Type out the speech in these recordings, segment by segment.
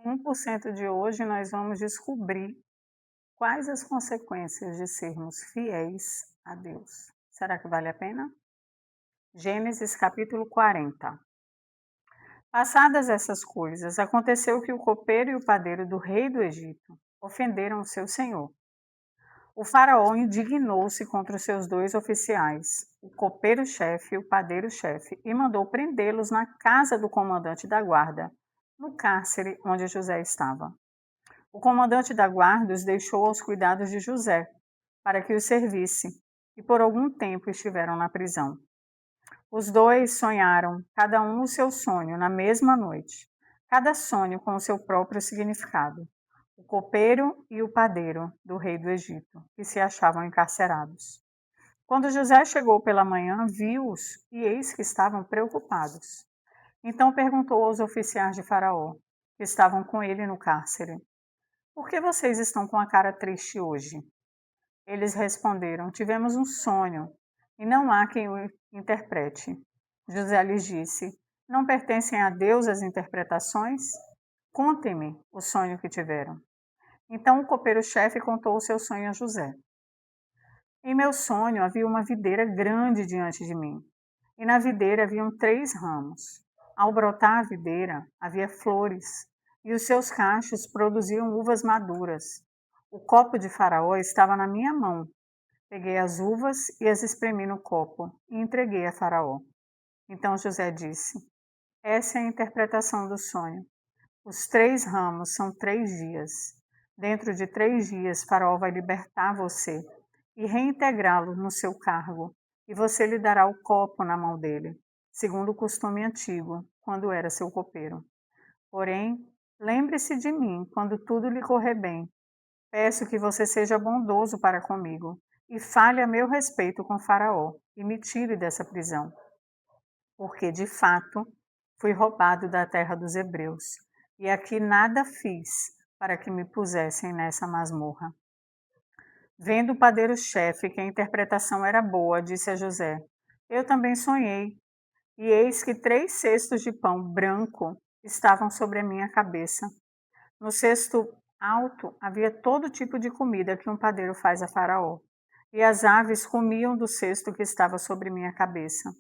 No 1% de hoje, nós vamos descobrir quais as consequências de sermos fiéis a Deus. Será que vale a pena? Gênesis capítulo 40. Passadas essas coisas, aconteceu que o copeiro e o padeiro do rei do Egito ofenderam o seu senhor. O faraó indignou-se contra os seus dois oficiais, o copeiro-chefe e o padeiro-chefe, e mandou prendê-los na casa do comandante da guarda, no cárcere onde José estava. O comandante da guarda os deixou aos cuidados de José, para que os servisse, e por algum tempo estiveram na prisão. Os dois sonharam, cada um o seu sonho, na mesma noite, cada sonho com o seu próprio significado. O copeiro e o padeiro do rei do Egito, que se achavam encarcerados. Quando José chegou pela manhã, viu-os e eis que estavam preocupados. Então perguntou aos oficiais de Faraó, que estavam com ele no cárcere: por que vocês estão com a cara triste hoje? Eles responderam: tivemos um sonho, e não há quem o interprete. José lhes disse: não pertencem a Deus as interpretações? Contem-me o sonho que tiveram. Então o copeiro-chefe contou o seu sonho a José. Em meu sonho havia uma videira grande diante de mim, e na videira haviam 3 ramos. Ao brotar a videira, havia flores, e os seus cachos produziam uvas maduras. O copo de Faraó estava na minha mão. Peguei as uvas e as espremi no copo, e entreguei a Faraó. Então José disse: essa é a interpretação do sonho. Os 3 ramos são 3 dias. Dentro de 3 dias, Faraó vai libertar você e reintegrá-lo no seu cargo, e você lhe dará o copo na mão dele, segundo o costume antigo, quando era seu copeiro. Porém, lembre-se de mim quando tudo lhe correr bem. Peço que você seja bondoso para comigo e fale a meu respeito com Faraó e me tire dessa prisão, porque de fato fui roubado da terra dos hebreus, e aqui nada fiz para que me pusessem nessa masmorra. Vendo o padeiro-chefe que a interpretação era boa, disse a José: eu também sonhei, e eis que 3 cestos de pão branco estavam sobre a minha cabeça. No cesto alto havia todo tipo de comida que um padeiro faz a Faraó, e as aves comiam do cesto que estava sobre minha cabeça.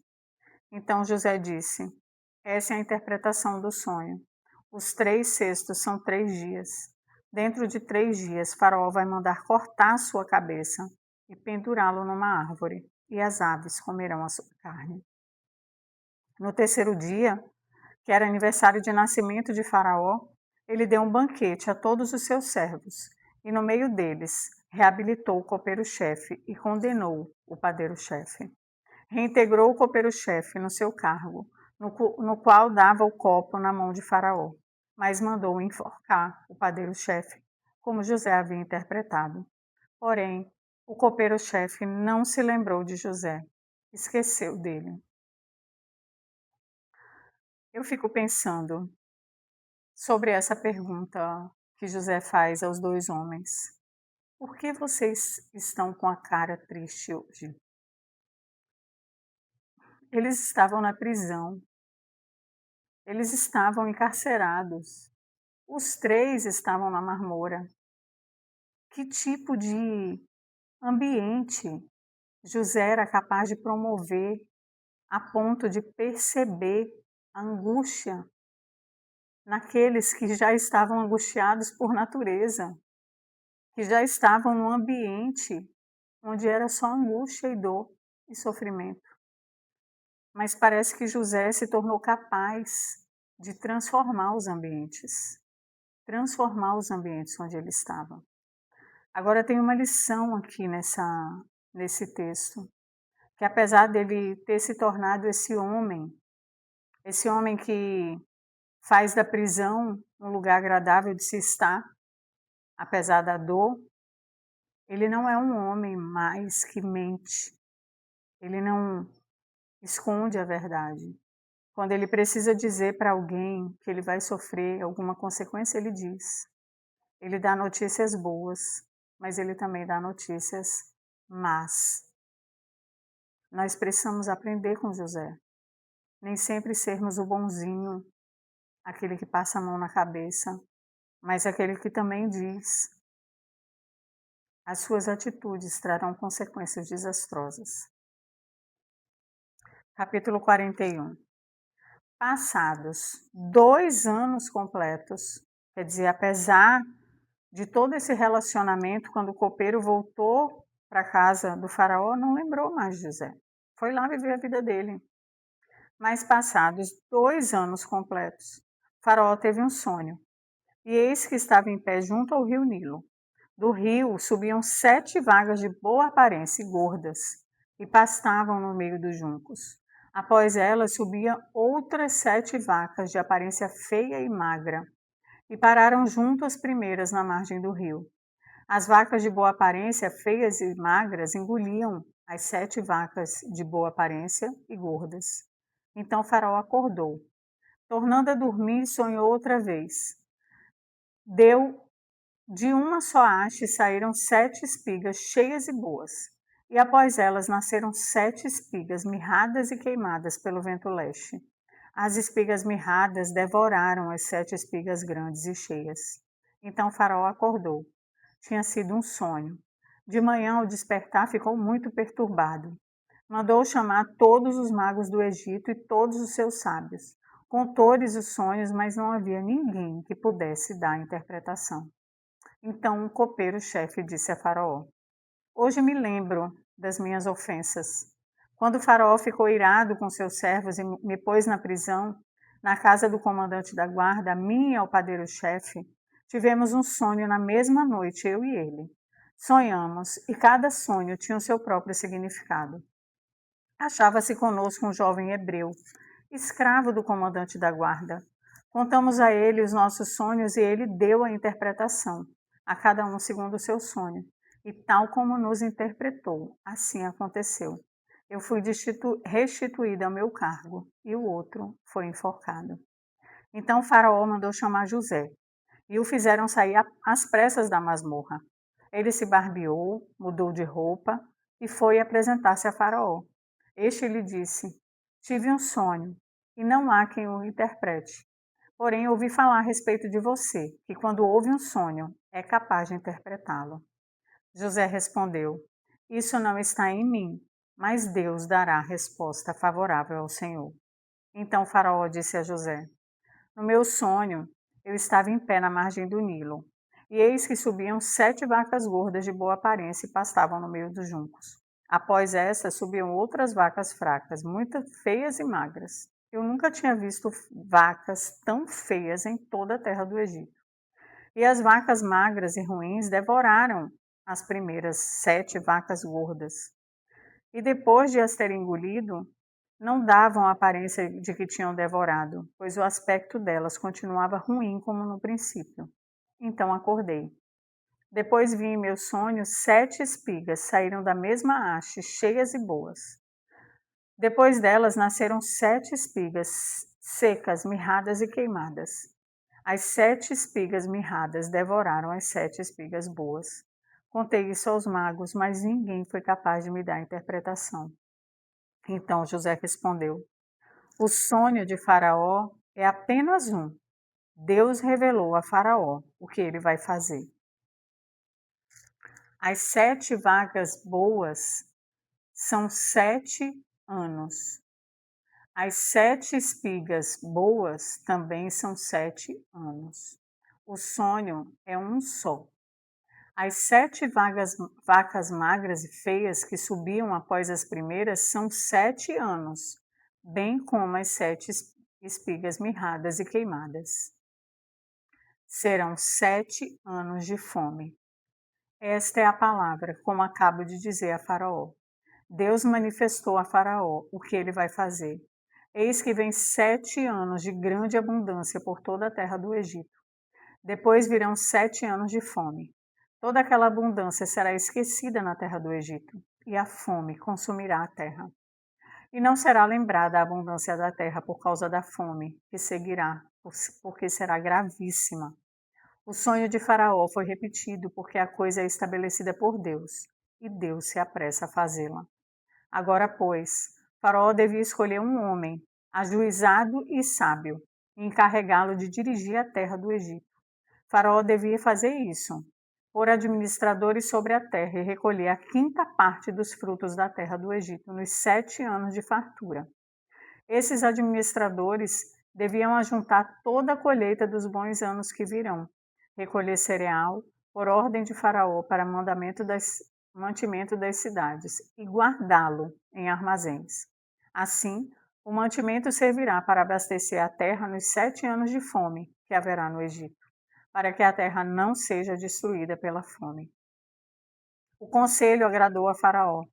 Então José disse: essa é a interpretação do sonho. Os 3 cestos são 3 dias. Dentro de 3 dias, Faraó vai mandar cortar sua cabeça e pendurá-lo numa árvore, e as aves comerão a sua carne. No terceiro dia, que era aniversário de nascimento de Faraó, ele deu um banquete a todos os seus servos, e no meio deles reabilitou o copeiro-chefe e condenou o padeiro-chefe. Reintegrou o copeiro-chefe no seu cargo, no qual dava o copo na mão de Faraó, mas mandou enforcar o padeiro-chefe, como José havia interpretado. Porém, o copeiro-chefe não se lembrou de José, esqueceu dele. Eu fico pensando sobre essa pergunta que José faz aos 2 homens. Por que vocês estão com a cara triste hoje? Eles estavam na prisão, eles estavam encarcerados. Os 3 estavam na marmora. Que tipo de ambiente José era capaz de promover a ponto de perceber a angústia naqueles que já estavam angustiados por natureza, que já estavam num ambiente onde era só angústia e dor e sofrimento. Mas parece que José se tornou capaz de transformar os ambientes onde ele estava. Agora tem uma lição aqui nesse texto, que apesar dele ter se tornado esse homem que faz da prisão um lugar agradável de se estar, apesar da dor, ele não é um homem mais que mente, ele não esconde a verdade. Quando ele precisa dizer para alguém que ele vai sofrer alguma consequência, ele diz. Ele dá notícias boas, mas ele também dá notícias más. Nós precisamos aprender com José. Nem sempre sermos o bonzinho, aquele que passa a mão na cabeça, mas aquele que também diz: as suas atitudes trarão consequências desastrosas. Capítulo 41. Passados 2 anos completos, quer dizer, apesar de todo esse relacionamento, quando o copeiro voltou para a casa do faraó, não lembrou mais de José. Foi lá viver a vida dele. Mas passados 2 anos completos, o faraó teve um sonho. E eis que estava em pé junto ao rio Nilo. Do rio subiam 7 vagas de boa aparência e gordas, e pastavam no meio dos juncos. Após elas subiam outras 7 vacas de aparência feia e magra, e pararam junto às primeiras na margem do rio. As vacas de boa aparência, feias e magras, engoliam as 7 vacas de boa aparência e gordas. Então Faraó acordou. Tornando a dormir, sonhou outra vez. Deu de uma só haste saíram 7 espigas cheias e boas, e após elas nasceram 7 espigas mirradas e queimadas pelo vento leste. As espigas mirradas devoraram as 7 espigas grandes e cheias. Então Faraó acordou. Tinha sido um sonho. De manhã, ao despertar, ficou muito perturbado. Mandou chamar todos os magos do Egito e todos os seus sábios. Contou-lhes os sonhos, mas não havia ninguém que pudesse dar a interpretação. Então o copeiro-chefe disse a Faraó: hoje me lembro das minhas ofensas. Quando o Faraó ficou irado com seus servos e me pôs na prisão, na casa do comandante da guarda, a mim e ao padeiro-chefe, tivemos um sonho na mesma noite, eu e ele. Sonhamos, e cada sonho tinha o seu próprio significado. Achava-se conosco um jovem hebreu, escravo do comandante da guarda. Contamos a ele os nossos sonhos e ele deu a interpretação, a cada um segundo o seu sonho. E tal como nos interpretou, assim aconteceu. Eu fui restituída ao meu cargo e o outro foi enforcado. Então o faraó mandou chamar José e o fizeram sair às pressas da masmorra. Ele se barbeou, mudou de roupa e foi apresentar-se a Faraó. Este lhe disse: tive um sonho e não há quem o interprete. Porém, ouvi falar a respeito de você, que quando ouve um sonho, é capaz de interpretá-lo. José respondeu: isso não está em mim, mas Deus dará a resposta favorável ao Senhor. Então Faraó disse a José: no meu sonho, eu estava em pé na margem do Nilo, e eis que subiam 7 vacas gordas de boa aparência e pastavam no meio dos juncos. Após essas, subiam outras vacas fracas, muito feias e magras. Eu nunca tinha visto vacas tão feias em toda a terra do Egito. E as vacas magras e ruins devoraram as primeiras 7 vacas gordas. E depois de as terem engolido, não davam a aparência de que tinham devorado, pois o aspecto delas continuava ruim como no princípio. Então acordei. Depois vi em meu sonho 7 espigas saíram da mesma haste, cheias e boas. Depois delas nasceram 7 espigas secas, mirradas e queimadas. As 7 espigas mirradas devoraram as 7 espigas boas. Contei isso aos magos, mas ninguém foi capaz de me dar a interpretação. Então José respondeu: o sonho de Faraó é apenas um. Deus revelou a Faraó o que ele vai fazer. As 7 vacas boas são 7 anos. As 7 espigas boas também são 7 anos. O sonho é um só. As 7 vacas magras e feias que subiam após as primeiras são 7 anos, bem como as 7 espigas mirradas e queimadas. Serão 7 anos de fome. Esta é a palavra, como acabo de dizer a Faraó. Deus manifestou a Faraó o que ele vai fazer. Eis que vem 7 anos de grande abundância por toda a terra do Egito. Depois virão 7 anos de fome. Toda aquela abundância será esquecida na terra do Egito, e a fome consumirá a terra. E não será lembrada a abundância da terra por causa da fome que seguirá, porque será gravíssima. O sonho de Faraó foi repetido porque a coisa é estabelecida por Deus, e Deus se apressa a fazê-la. Agora, pois, Faraó devia escolher um homem, ajuizado e sábio, e encarregá-lo de dirigir a terra do Egito. Faraó devia fazer isso, pôr administradores sobre a terra e recolher a quinta parte dos frutos da terra do Egito nos 7 anos de fartura. Esses administradores deviam ajuntar toda a colheita dos bons anos que virão, recolher cereal, por ordem de Faraó, para mantimento das cidades, e guardá-lo em armazéns. Assim, o mantimento servirá para abastecer a terra nos 7 anos de fome que haverá no Egito, para que a terra não seja destruída pela fome. O conselho agradou a Faraó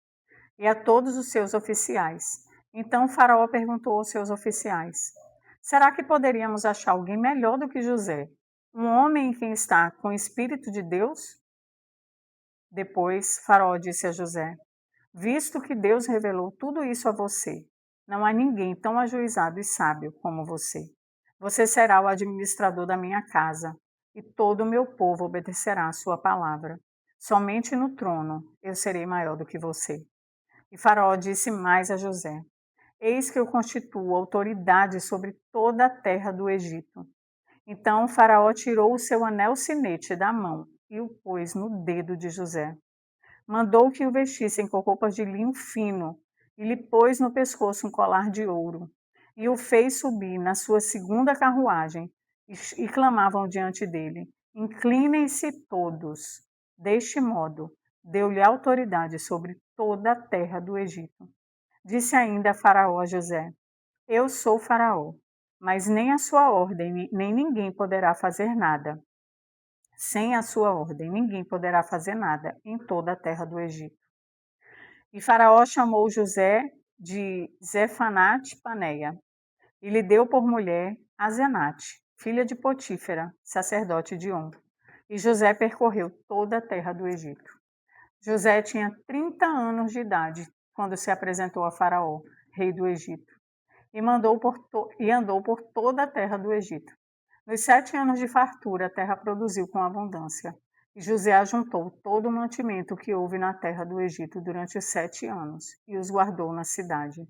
e a todos os seus oficiais. Então Faraó perguntou aos seus oficiais: será que poderíamos achar alguém melhor do que José, um homem em quem está com o Espírito de Deus? Depois Faraó disse a José: visto que Deus revelou tudo isso a você, não há ninguém tão ajuizado e sábio como você. Você será o administrador da minha casa, e todo o meu povo obedecerá à sua palavra. Somente no trono eu serei maior do que você. E Faraó disse mais a José: eis que eu constituo autoridade sobre toda a terra do Egito. Então Faraó tirou o seu anel sinete da mão e o pôs no dedo de José. Mandou que o vestissem com roupas de linho fino e lhe pôs no pescoço um colar de ouro. E o fez subir na sua segunda carruagem e clamavam diante dele: inclinem-se todos. Deste modo, deu-lhe autoridade sobre toda a terra do Egito. Disse ainda Faraó a José: eu sou Faraó, mas nem a sua ordem, nem ninguém poderá fazer nada. Sem a sua ordem, ninguém poderá fazer nada em toda a terra do Egito. E Faraó chamou José de Zefanate-Paneia e lhe deu por mulher Azenate, filha de Potífera, sacerdote de On. E José percorreu toda a terra do Egito. José tinha 30 anos de idade quando se apresentou a Faraó, rei do Egito, e andou por toda a terra do Egito. Nos 7 anos de fartura, a terra produziu com abundância. E José ajuntou todo o mantimento que houve na terra do Egito durante os 7 anos, e os guardou na cidade.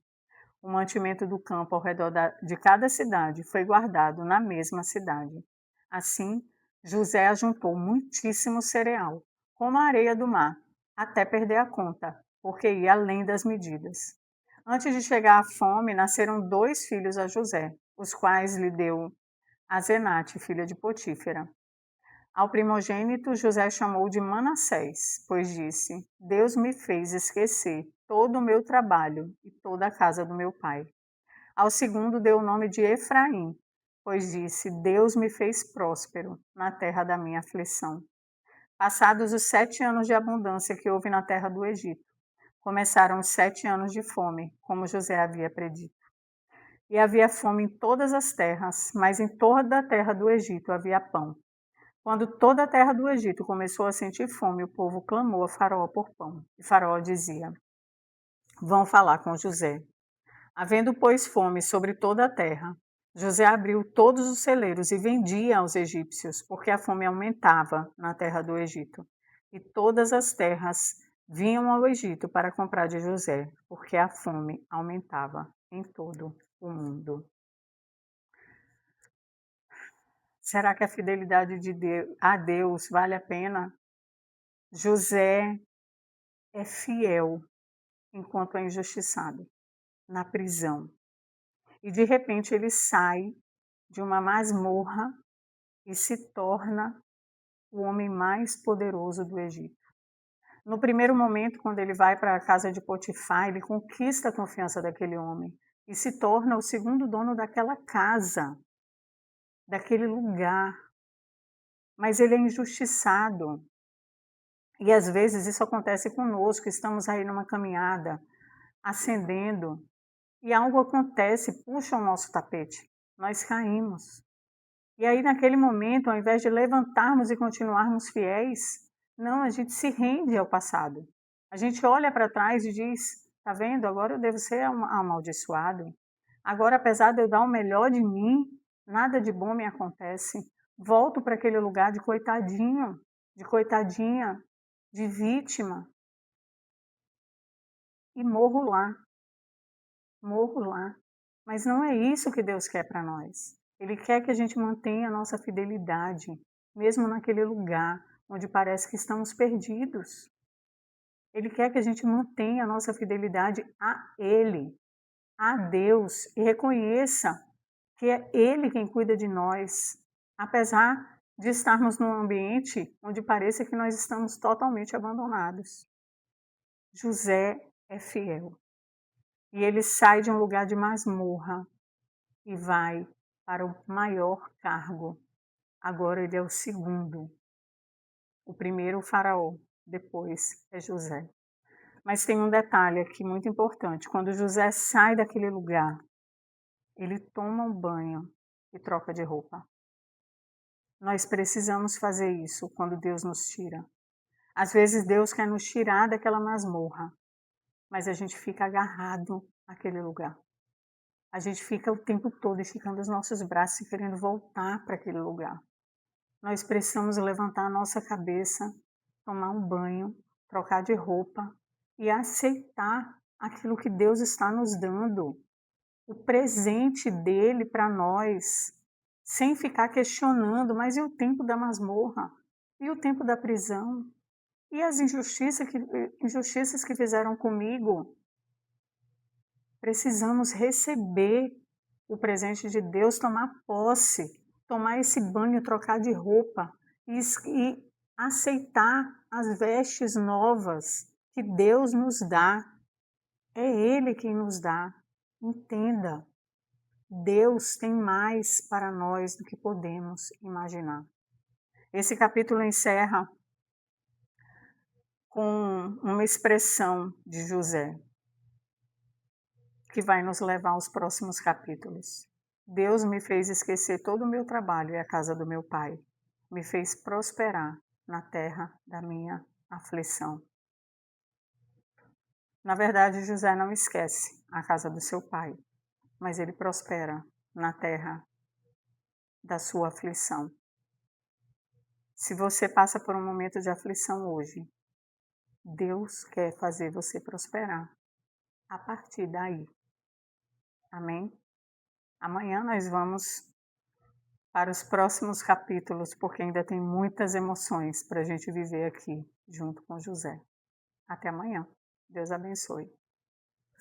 O mantimento do campo ao redor de cada cidade foi guardado na mesma cidade. Assim, José ajuntou muitíssimo cereal, como a areia do mar, até perder a conta, porque ia além das medidas. Antes de chegar à fome, nasceram 2 filhos a José, os quais lhe deu Azenate, filha de Potífera. Ao primogênito, José chamou de Manassés, pois disse: Deus me fez esquecer todo o meu trabalho e toda a casa do meu pai. Ao segundo, deu o nome de Efraim, pois disse: Deus me fez próspero na terra da minha aflição. Passados os 7 anos de abundância que houve na terra do Egito, começaram os 7 anos de fome, como José havia predito. E havia fome em todas as terras, mas em toda a terra do Egito havia pão. Quando toda a terra do Egito começou a sentir fome, o povo clamou a Faraó por pão. E Faraó dizia: vão falar com José. Havendo, pois, fome sobre toda a terra, José abriu todos os celeiros e vendia aos egípcios, porque a fome aumentava na terra do Egito. E todas as terras vinham ao Egito para comprar de José, porque a fome aumentava em todo o mundo. Será que a fidelidade a Deus vale a pena? José é fiel enquanto é injustiçado, na prisão. E de repente ele sai de uma masmorra e se torna o homem mais poderoso do Egito. No primeiro momento, quando ele vai para a casa de Potifar, ele conquista a confiança daquele homem e se torna o segundo dono daquela casa, daquele lugar. Mas ele é injustiçado. E às vezes isso acontece conosco, estamos aí numa caminhada, ascendendo, e algo acontece, puxa o nosso tapete, nós caímos. E aí naquele momento, ao invés de levantarmos e continuarmos fiéis, não, a gente se rende ao passado. A gente olha para trás e diz, tá vendo, agora eu devo ser amaldiçoado. Agora, apesar de eu dar o melhor de mim, nada de bom me acontece. Volto para aquele lugar de coitadinho, de coitadinha, de vítima, e morro lá. Mas não é isso que Deus quer para nós. Ele quer que a gente mantenha a nossa fidelidade mesmo naquele lugar onde parece que estamos perdidos. Ele quer que a gente mantenha a nossa fidelidade a Ele, a Deus, e reconheça que é Ele quem cuida de nós, apesar de estarmos num ambiente onde pareça que nós estamos totalmente abandonados. José é fiel e ele sai de um lugar de masmorra e vai para o maior cargo. Agora ele é o segundo. O primeiro, o faraó, depois é José. Mas tem um detalhe aqui muito importante. Quando José sai daquele lugar, ele toma um banho e troca de roupa. Nós precisamos fazer isso quando Deus nos tira. Às vezes Deus quer nos tirar daquela masmorra, mas a gente fica agarrado àquele lugar. A gente fica o tempo todo esticando os nossos braços e querendo voltar para aquele lugar. Nós precisamos levantar a nossa cabeça, tomar um banho, trocar de roupa e aceitar aquilo que Deus está nos dando, o presente dele para nós, sem ficar questionando, mas e o tempo da masmorra? E o tempo da prisão? E as injustiças que fizeram comigo? Precisamos receber o presente de Deus, tomar posse, tomar esse banho, trocar de roupa e aceitar as vestes novas que Deus nos dá. É Ele quem nos dá. Entenda, Deus tem mais para nós do que podemos imaginar. Esse capítulo encerra com uma expressão de José, que vai nos levar aos próximos capítulos. Deus me fez esquecer todo o meu trabalho e a casa do meu pai. Me fez prosperar na terra da minha aflição. Na verdade, José não esquece a casa do seu pai, mas ele prospera na terra da sua aflição. Se você passa por um momento de aflição hoje, Deus quer fazer você prosperar a partir daí. Amém? Amanhã nós vamos para os próximos capítulos, porque ainda tem muitas emoções para a gente viver aqui junto com José. Até amanhã. Deus abençoe.